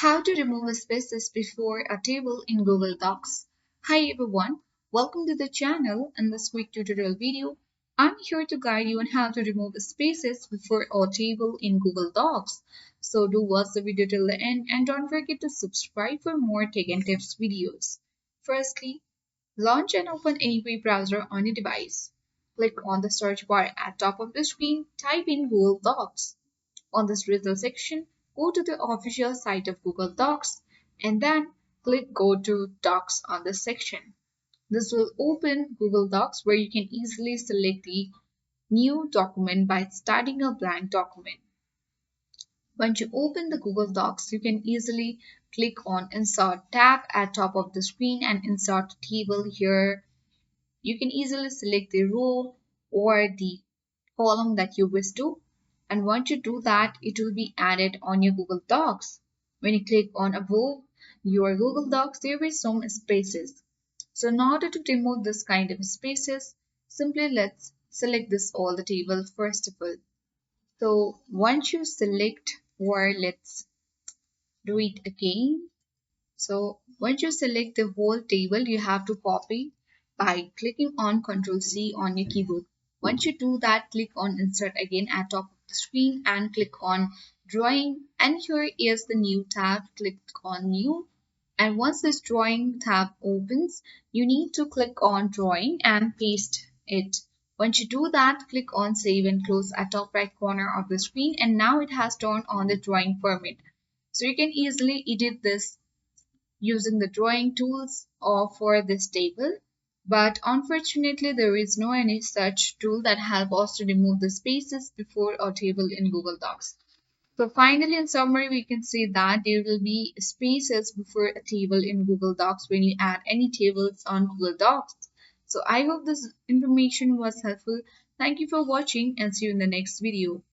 How to remove spaces before a table in Google Docs. Hi everyone, welcome to the channel. In this quick tutorial video, I'm here to guide you on how to remove spaces before a table in Google Docs. So do watch the video till the end and don't forget to subscribe for more tech and tips videos. Firstly, launch and open any web browser on your device. Click on the search bar at top of the screen, type in Google Docs. On this result section, go to the official site of Google Docs and then click Go to Docs on this section. This will open Google Docs where you can easily select the new document by starting a blank document. Once you open the Google Docs, you can easily click on Insert tab at top of the screen and insert a table here. You can easily select the row or the column that you wish to. And once you do that, it will be added on your Google Docs. When you click on above your Google Docs, there will be some spaces. So in order to remove this kind of spaces, simply let's select this all the table first of all. So once you select, or let's do it again. So once you select the whole table, you have to copy by clicking on Ctrl C on your keyboard. Once you do that, click on Insert again at top of the screen and click on Drawing. And here is the new tab. Click on New. And once this Drawing tab opens, you need to click on Drawing and paste it. Once you do that, click on Save and Close at top right corner of the screen. And now it has turned on the drawing format. So you can easily edit this using the drawing tools or for this table, but unfortunately there is no any such tool that help us to remove the spaces before a table in Google Docs. So finally, in summary, we can say that there will be spaces before a table in Google Docs when you add any tables on Google Docs. So I hope this information was helpful. Thank you for watching and see you in the next video.